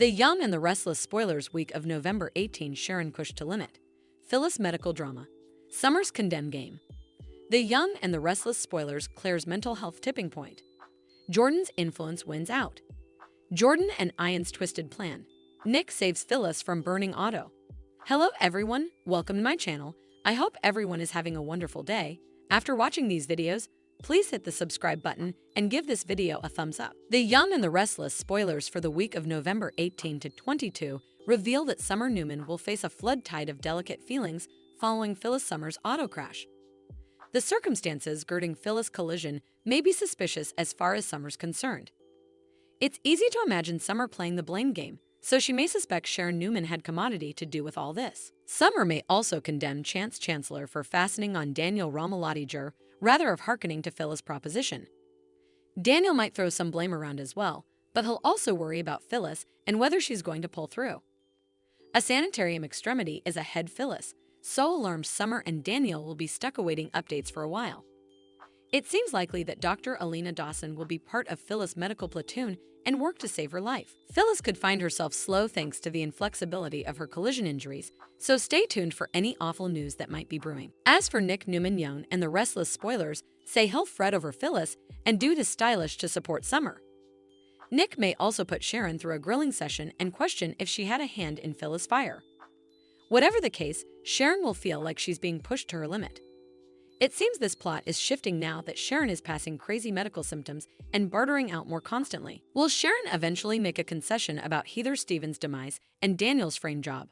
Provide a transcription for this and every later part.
The Young and the Restless spoilers week of November 18, Sharon pushed to limit. Phyllis medical drama. Summer's condemned game. The Young and the Restless spoilers, Claire's mental health tipping point. Jordan's influence wins out. Jordan and Ian's twisted plan. Nick saves Phyllis from burning auto. Hello everyone, welcome to my channel. I hope everyone is having a wonderful day. After watching these videos, please hit the subscribe button and give this video a thumbs up. The Young and the Restless spoilers for the week of November 18 to 22 reveal that Summer Newman will face a flood tide of delicate feelings following Phyllis Summer's auto crash. The circumstances girding Phyllis' collision may be suspicious as far as Summer's concerned. It's easy to imagine Summer playing the blame game, so she may suspect Sharon Newman had commodity to do with all this. Summer may also condemn Chance Chancellor for fastening on Daniel Romalotti rather of hearkening to Phyllis' proposition. Daniel might throw some blame around as well, but he'll also worry about Phyllis and whether she's going to pull through. A sanitarium extremity is ahead Phyllis, so alarmed Summer and Daniel will be stuck awaiting updates for a while. It seems likely that Dr. Alina Dawson will be part of Phyllis' medical platoon and work to save her life. Phyllis could find herself slow thanks to the inflexibility of her collision injuries, so stay tuned for any awful news that might be brewing. As for Nick Newman Young and the Restless spoilers, say he'll fret over Phyllis and do his stylish to support Summer. Nick may also put Sharon through a grilling session and question if she had a hand in Phyllis' fire. Whatever the case, Sharon will feel like she's being pushed to her limit. It seems this plot is shifting now that Sharon is passing crazy medical symptoms and bartering out more constantly. Will Sharon eventually make a concession about Heather Stevens' demise and Daniel's framed job?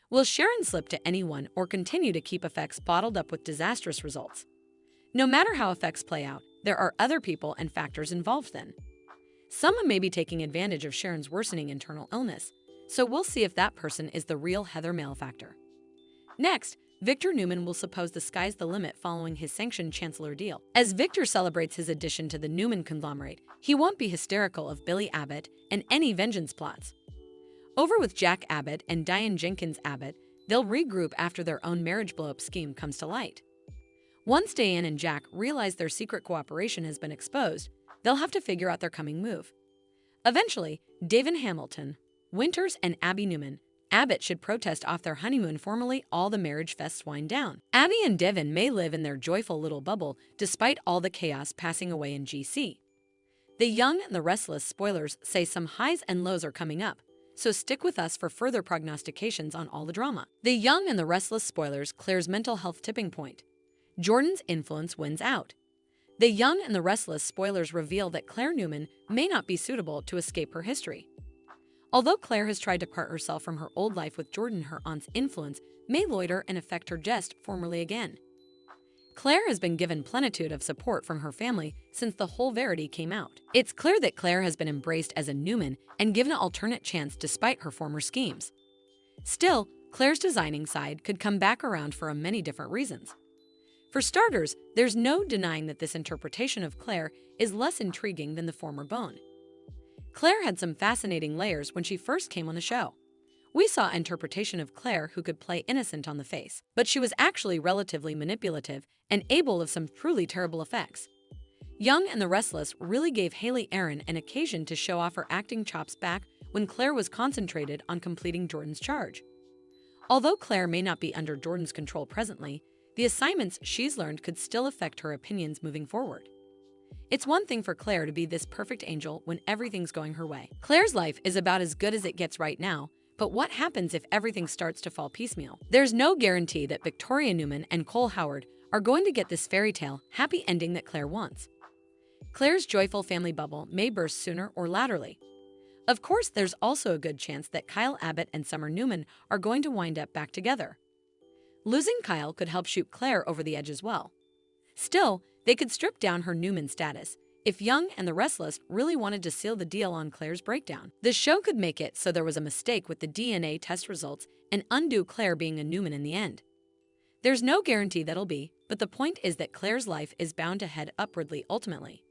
Will Sharon slip to anyone or continue to keep effects bottled up with disastrous results? No matter how effects play out, there are other people and factors involved then. Someone may be taking advantage of Sharon's worsening internal illness, so we'll see if that person is the real Heather malefactor. Next, Victor Newman will suppose the sky's the limit following his sanctioned chancellor deal. As Victor celebrates his addition to the Newman conglomerate, he won't be hysterical of Billy Abbott and any vengeance plots. Over with Jack Abbott and Diane Jenkins Abbott, they'll regroup after their own marriage blow-up scheme comes to light. Once Diane and Jack realize their secret cooperation has been exposed, they'll have to figure out their coming move. Eventually, David Hamilton, Winters, and Abby Newman Abbott should protest off their honeymoon. Formally, all the marriage fests wind down. Abby and Devin may live in their joyful little bubble despite all the chaos passing away in GC. The Young and the Restless spoilers say some highs and lows are coming up, so stick with us for further prognostications on all the drama. The Young and the Restless spoilers, Claire's mental health tipping point. Jordan's influence wins out. The Young and the Restless spoilers reveal that Claire Newman may not be suitable to escape her history. Although Claire has tried to part herself from her old life with Jordan, her aunt's influence may loiter and affect her just formerly again. Claire has been given plenitude of support from her family since the whole verity came out. It's clear that Claire has been embraced as a Newman and given an alternate chance despite her former schemes. Still, Claire's designing side could come back around for many different reasons. For starters, there's no denying that this interpretation of Claire is less intriguing than the former Bone. Claire had some fascinating layers when she first came on the show. We saw an interpretation of Claire who could play innocent on the face, but she was actually relatively manipulative and able of some truly terrible effects. Young and the Restless really gave Haley Aaron an occasion to show off her acting chops back when Claire was concentrated on completing Jordan's charge. Although Claire may not be under Jordan's control presently, the assignments she's learned could still affect her opinions moving forward. It's one thing for Claire to be this perfect angel when everything's going her way. Claire's life is about as good as it gets right now, but what happens if everything starts to fall piecemeal? There's no guarantee that Victoria Newman and Cole Howard are going to get this fairy tale happy ending that Claire wants. Claire's joyful family bubble may burst sooner or laterally. Of course, there's also a good chance that Kyle Abbott and Summer Newman are going to wind up back together. Losing Kyle could help shoot Claire over the edge as well. Still, they could strip down her Newman status if Young and the Restless really wanted to seal the deal on Claire's breakdown. The show could make it so there was a mistake with the DNA test results and undo Claire being a Newman in the end. There's no guarantee that'll be, but the point is that Claire's life is bound to head upwardly ultimately.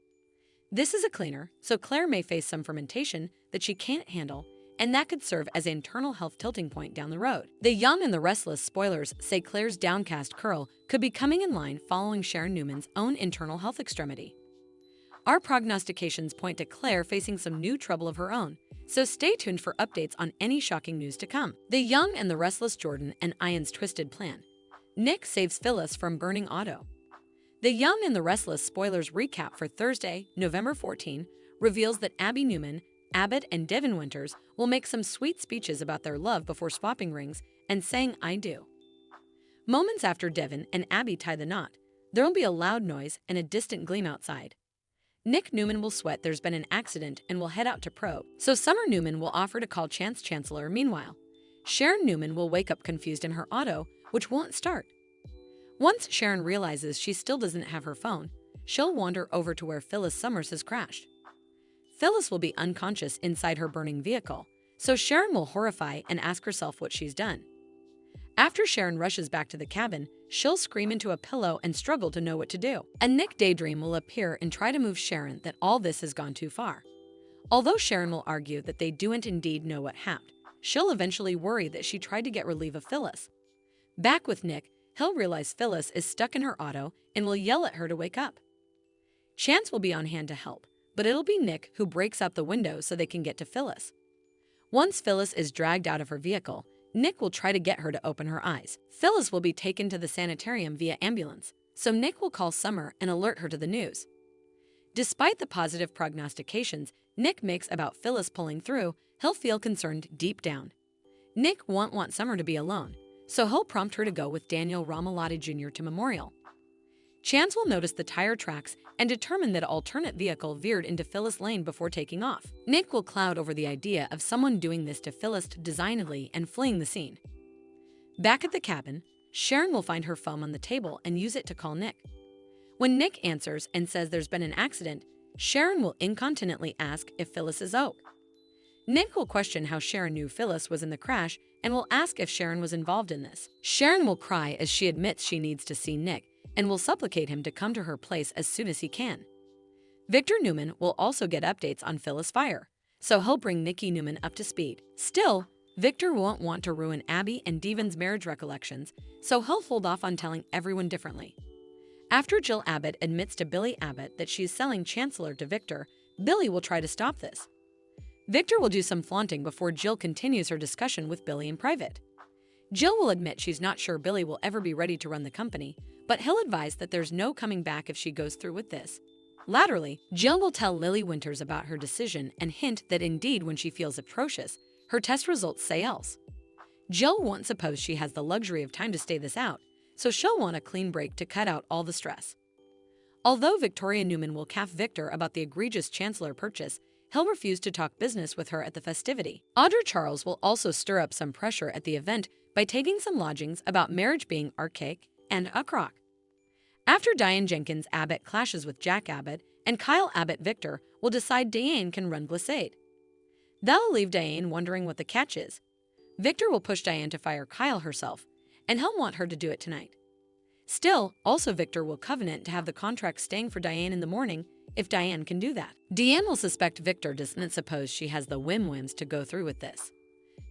This is a cleaner, so Claire may face some fermentation that she can't handle, and that could serve as an internal health tilting point down the road. The Young and the Restless spoilers say Claire's downcast curl could be coming in line following Sharon Newman's own internal health extremity. Our prognostications point to Claire facing some new trouble of her own, so stay tuned for updates on any shocking news to come. The Young and the Restless, Jordan and Ian's twisted plan. Nick saves Phyllis from burning auto. The Young and the Restless spoilers recap for Thursday, November 14, reveals that Abby Newman, Abbott, and Devin Winters will make some sweet speeches about their love before swapping rings and saying "I do." Moments after Devin and Abby tie the knot, there will be a loud noise and a distant gleam outside. Nick Newman will sweat there's been an accident and will head out to probe, so Summer Newman will offer to call Chance Chancellor. Meanwhile, Sharon Newman will wake up confused in her auto, which won't start. Once Sharon realizes she still doesn't have her phone, she'll wander over to where Phyllis Summers has crashed. Phyllis will be unconscious inside her burning vehicle, so Sharon will horrify and ask herself what she's done. After Sharon rushes back to the cabin, she'll scream into a pillow and struggle to know what to do. A Nick daydream will appear and try to move Sharon that all this has gone too far. Although Sharon will argue that they don't indeed know what happened, she'll eventually worry that she tried to get relief of Phyllis. Back with Nick, he'll realize Phyllis is stuck in her auto and will yell at her to wake up. Chance will be on hand to help, but it'll be Nick who breaks out the window so they can get to Phyllis. Once Phyllis is dragged out of her vehicle, Nick will try to get her to open her eyes. Phyllis will be taken to the sanitarium via ambulance, so Nick will call Summer and alert her to the news. Despite the positive prognostications Nick makes about Phyllis pulling through, he'll feel concerned deep down. Nick won't want Summer to be alone, so he'll prompt her to go with Daniel Ramalotti Jr. to Memorial. Chance will notice the tire tracks and determine that an alternate vehicle veered into Phyllis Lane before taking off. Nick will cloud over the idea of someone doing this to Phyllis designedly and fleeing the scene. Back at the cabin, Sharon will find her phone on the table and use it to call Nick. When Nick answers and says there's been an accident, Sharon will incontinently ask if Phyllis is okay. Nick will question how Sharon knew Phyllis was in the crash and will ask if Sharon was involved in this. Sharon will cry as she admits she needs to see Nick and will supplicate him to come to her place as soon as he can. Victor Newman will also get updates on Phyllis' fire, so he'll bring Nikki Newman up to speed. Still, Victor won't want to ruin Abby and Devin's marriage recollections, so he'll hold off on telling everyone differently. After Jill Abbott admits to Billy Abbott that she's selling Chancellor to Victor, Billy will try to stop this. Victor will do some flaunting before Jill continues her discussion with Billy in private. Jill will admit she's not sure Billy will ever be ready to run the company, but he'll advise that there's no coming back if she goes through with this. Laterally, Jill will tell Lily Winters about her decision and hint that indeed when she feels atrocious, her test results say else. Jill won't suppose she has the luxury of time to stay this out, so she'll want a clean break to cut out all the stress. Although Victoria Newman will caff Victor about the egregious Chancellor purchase, he'll refuse to talk business with her at the festivity. Audra Charles will also stir up some pressure at the event by taking some lodgings about marriage being archaic and a crock. After Diane Jenkins Abbott clashes with Jack Abbott and Kyle Abbott, Victor will decide Diane can run Glissade. That'll leave Diane wondering what the catch is. Victor will push Diane to fire Kyle herself, and he'll want her to do it tonight. Still, also Victor will covenant to have the contract staying for Diane in the morning if Diane can do that. Deanne will suspect Victor doesn't suppose she has the whims to go through with this.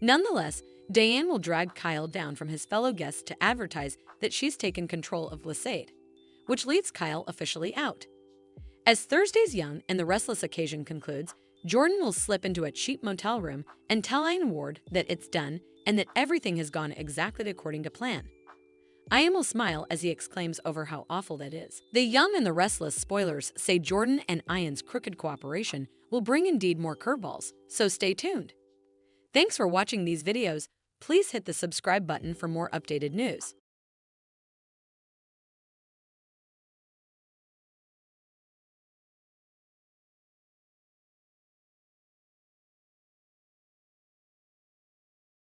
Nonetheless, Diane will drag Kyle down from his fellow guests to advertise that she's taken control of Glissade, which leaves Kyle officially out. As Thursday's Young and the Restless occasion concludes, Jordan will slip into a cheap motel room and tell Ian Ward that it's done and that everything has gone exactly according to plan. Ian will smile as he exclaims over how awful that is. The Young and the Restless spoilers say Jordan and Ian's crooked cooperation will bring indeed more curveballs, so stay tuned. Thanks for watching these videos. Please hit the subscribe button for more updated news.